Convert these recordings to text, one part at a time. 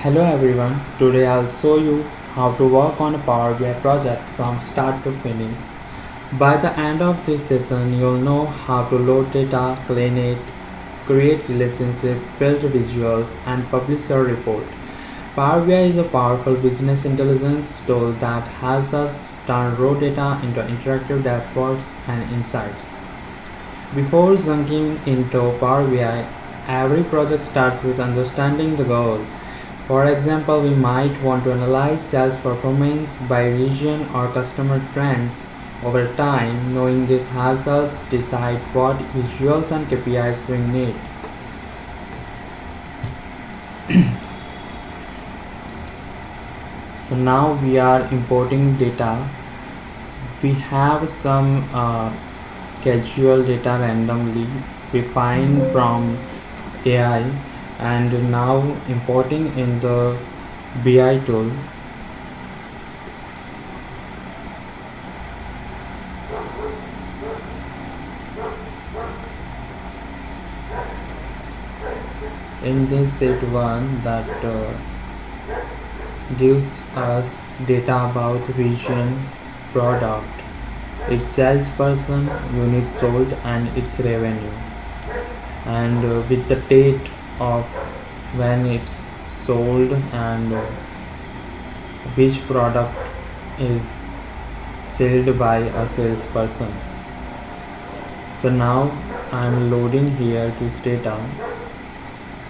Hello everyone, today I'll show you how to work on a Power BI project from start to finish. By the end of this session, you'll know how to load data, clean it, create relationships, build visuals, and publish your report. Power BI is a powerful business intelligence tool that helps us turn raw data into interactive dashboards and insights. Before zooming into Power BI, every project starts with understanding the goal. For example, we might want to analyze sales performance by region or customer trends over time. Knowing this helps us decide what visuals and KPIs we need. So now we are importing data. We have some casual data randomly refined from AI and now importing in the BI tool. In this set 1 that gives us data about region, product, its salesperson, unit sold, and its revenue, and with the date of when it's sold and which product is sold by a salesperson. So now I'm loading here this data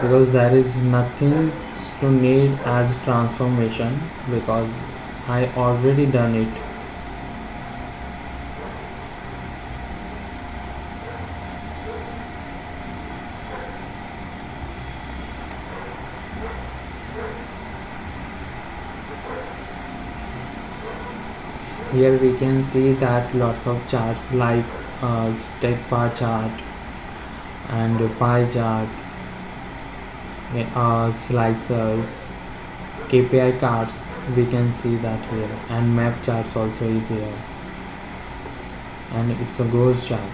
because there is nothing to need as transformation because I already done it. Here we can see that lots of charts like stack bar chart and pie chart, slicers, KPI cards, we can see that here, and map charts also is here, and it's a growth chart.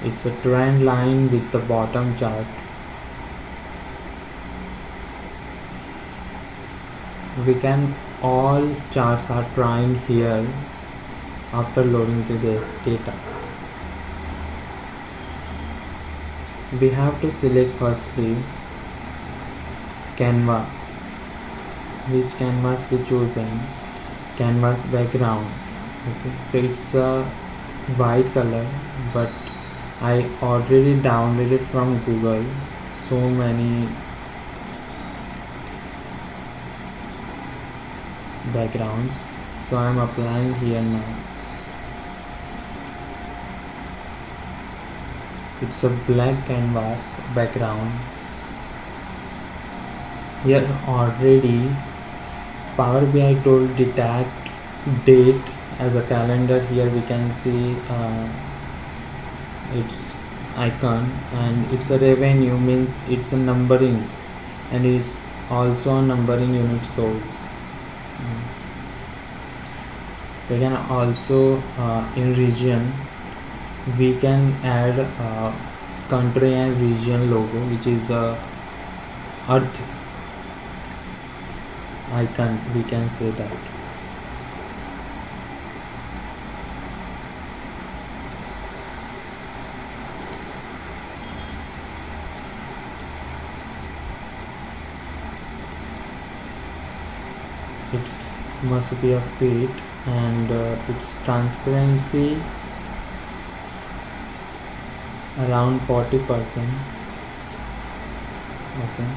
It's a trend line with the bottom chart. We can all charts are trying here after loading the data. We have to select firstly canvas. Which canvas we chosen? Canvas background. Okay, so it's a white color, but I already downloaded from Google so many backgrounds, so I'm applying here now. It's a black canvas background. Here already Power BI tool detect date as a calendar. Here we can see its icon, and it's a revenue means it's a numbering and is also a numbering unit sold. We can also in region we can add country and region logo, which is a earth icon, we can say that. It must be a fit, and its transparency around 40%. Okay,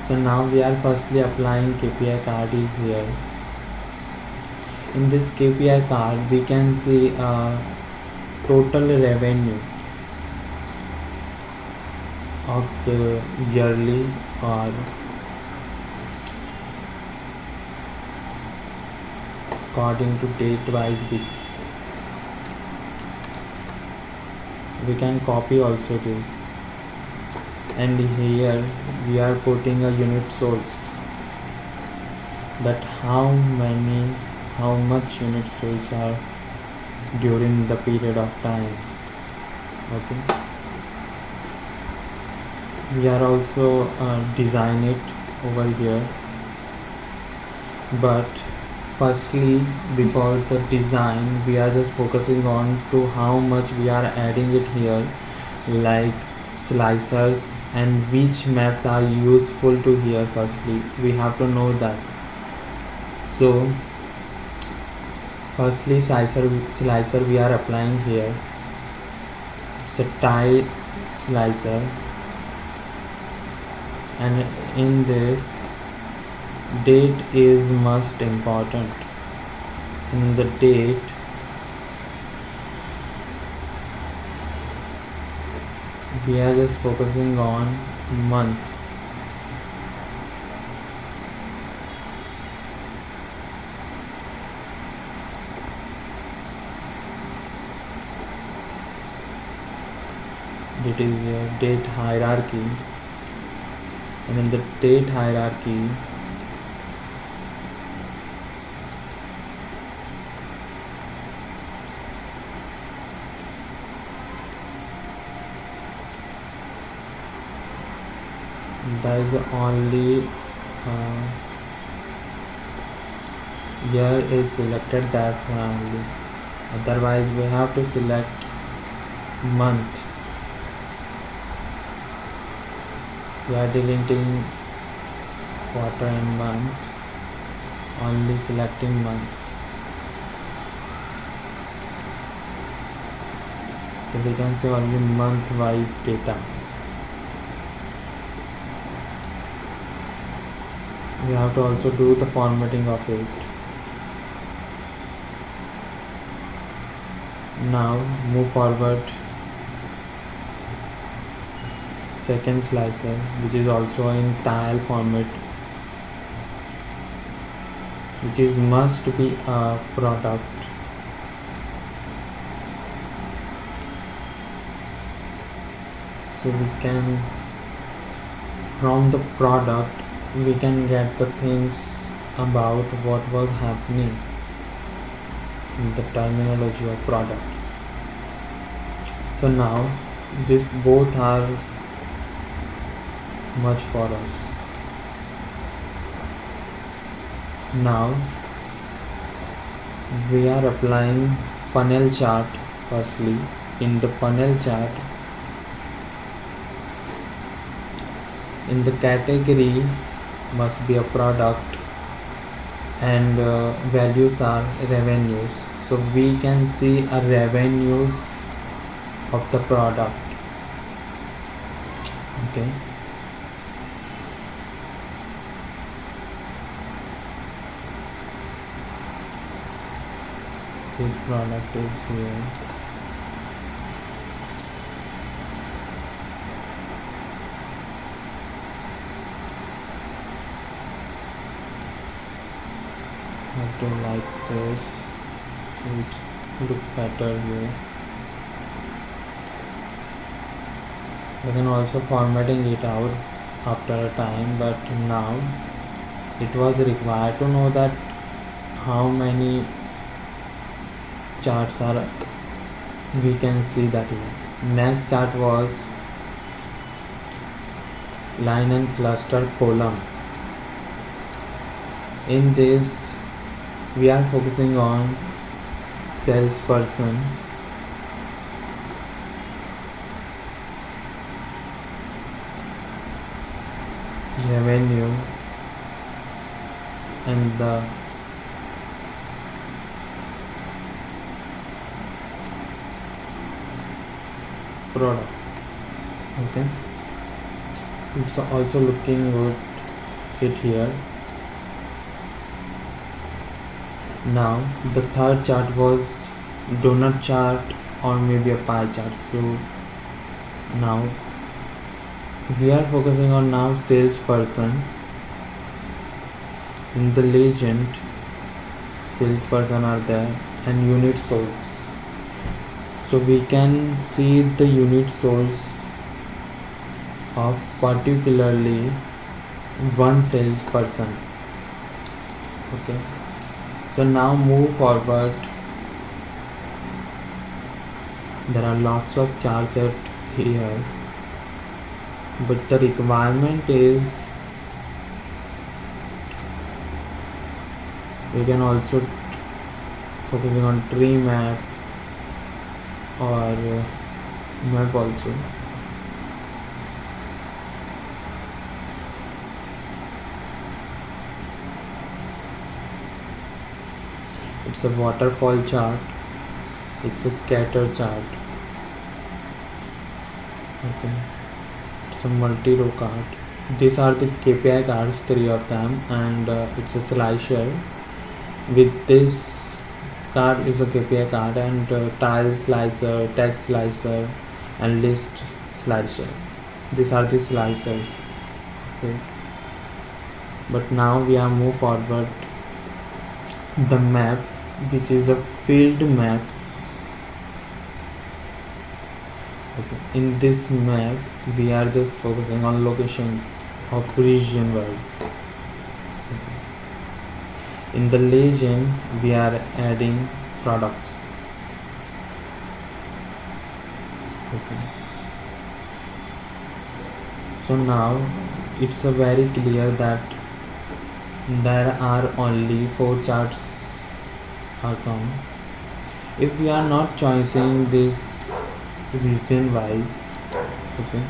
so now we are firstly applying KPI card is here. In this KPI card we can see total revenue of the yearly or according to date wise. We can copy also this, and here we are putting a unit source, that how much unit source are during the period of time. Okay, we are also design it over here. But firstly, before the design, we are just focusing on to how much we are adding it here, like slicers, and which maps are useful to here. Firstly, we have to know that. So firstly, slicer we are applying here. It's a tile slicer, and in this, date is most important. In the date, we are just focusing on month. It is a date hierarchy, and in the date hierarchy, that is only year is selected, that's one only. Otherwise, we have to select month. We are deleting quarter and month, only selecting month. So we can say only month wise data. We have to also do the formatting of it. Now move forward. Second slicer, which is also in tile format, which is must be a product. So we can, from the product, we can get the things about what was happening in the terminology of products. So now these both are much for us. Now we are applying funnel chart. Firstly, in the funnel chart, in the category must be a product, and values are revenues. So we can see a revenues of the product. Okay. This product is here. Have to like this, so it's look better here. You can also formatting it out after a time, but now it was required to know that how many charts are, we can see that here. Next chart was line and cluster column. In this, we are focusing on salesperson, revenue, and the products. Okay, it's also looking good it here. Now the third chart was donut chart or maybe a pie chart. So now we are focusing on now salesperson. In the legend, salesperson are there, and unit sold. So we can see the unit sold of particularly one salesperson. Okay, so now move forward. There are lots of charts here, but the requirement is We can also focusing on tree map or map also. It's a waterfall chart. It's a scatter chart. Okay. It's a multi-row card. These are the KPI cards, three of them, and it's a slicer. With this card is a KPI card and tile slicer, text slicer, and list slicer. These are the slicers. Okay. But now we are move forward the map, which is a field map. Okay. In this map, we are just focusing on locations of region wise. Okay. In the legend, we are adding products. Okay. So now it's a very clear that there are only 4 charts are come. If we are not choosing this region wise, okay,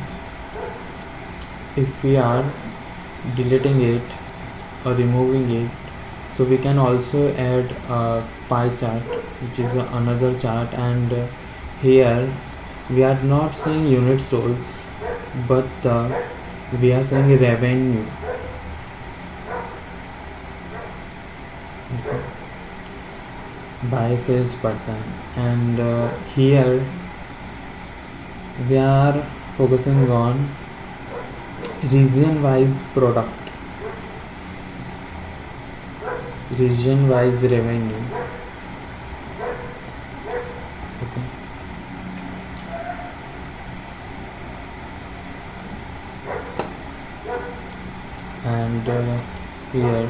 if we are deleting it or removing it, so we can also add a pie chart, which is another chart, and here we are not saying unit soles, but we are saying revenue. Okay. By salesperson, and here we are focusing on region wise product, region wise revenue. Okay. And here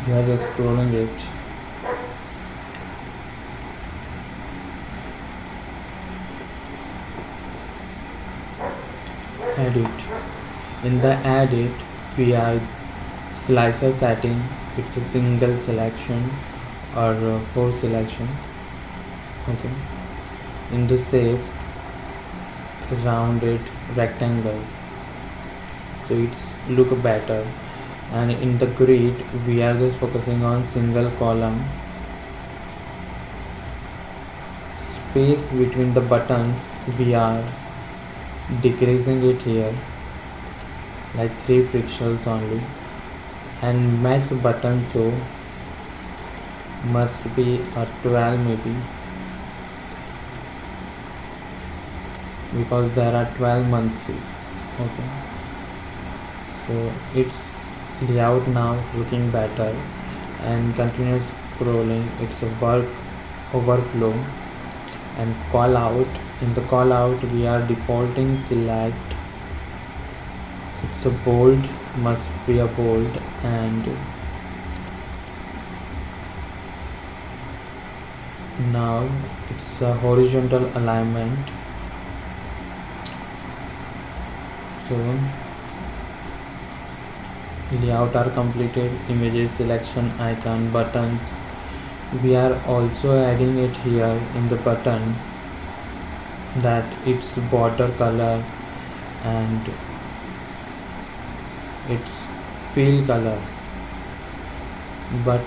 we are just scrolling it. Edit. In the edit, we are slicer setting. It's a single selection or 4 selection. Okay. In the shape, rounded rectangle, so it's look better. And in the grid, we are just focusing on single column. Space between the buttons, we are decreasing it here like 3 pixels only, and max button so must be a 12 maybe, because there are 12 months. Okay, so it's layout now looking better, and continuous scrolling, it's a work overflow. And call out, in the call out we are defaulting select, it's a bold, must be a bold, and now it's a horizontal alignment. So layout are completed, images selection, icon, buttons. We are also adding it here in the button, that its border color and its fill color, but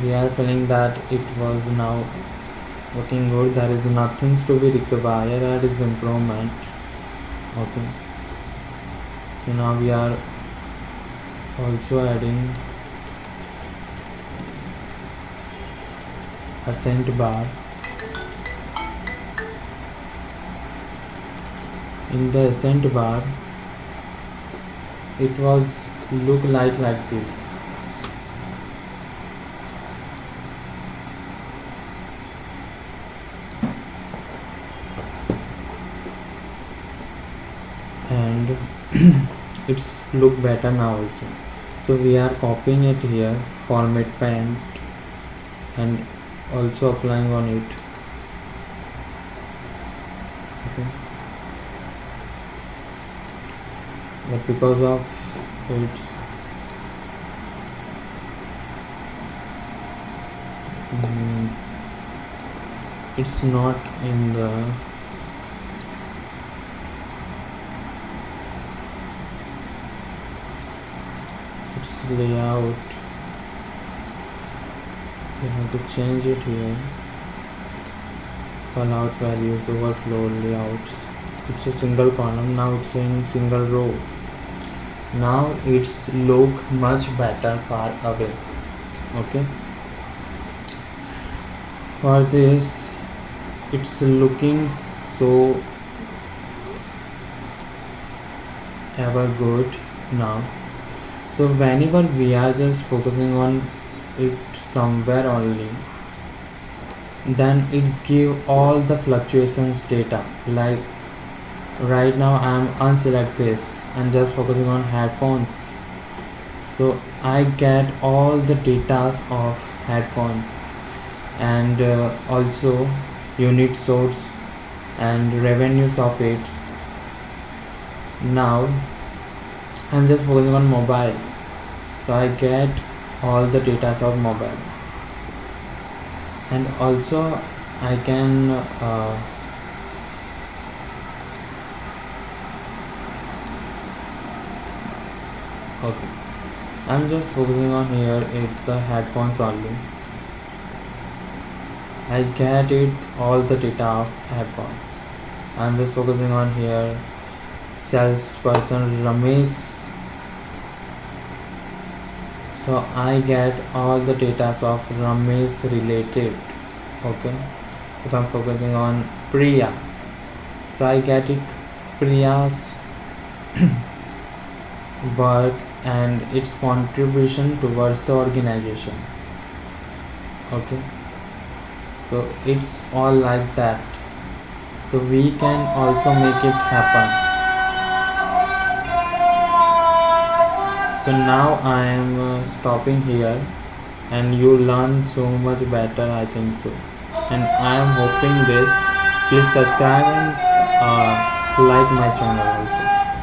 we are feeling that it was now looking good. There is nothing to be required, that is improvement. Okay, so now we are also adding accent bar. In the accent bar, it was look like this. And it's look better now also. So we are copying it here, format paint, and also applying on it. Okay. but because of its mm, it's not in the its layout. We have to change it here. Callout values, overflow layouts. It's a single column, now it's in single row. Now it's look much better far away. Okay, for this it's looking so ever good now. So whenever we are just focusing on it somewhere only, then it's give all the fluctuations data. Like right now I'm unselect this and just focusing on headphones, so I get all the data of headphones, and also unit source and revenues of it. Now I'm just focusing on mobile, so I get all the data of mobile, and also I can okay, I'm just focusing on here it's the headphones only. I get it all the data of headphones. I'm just focusing on here salesperson Ramesh, so I get all the data of Ramesh related. Okay, if I'm focusing on Priya, so I get it Priya's work and its contribution towards the organization. Okay, so it's all like that, so we can also make it happen. So now I am stopping here, and you learn so much better, I think so, and I am hoping this. Please subscribe and like my channel also.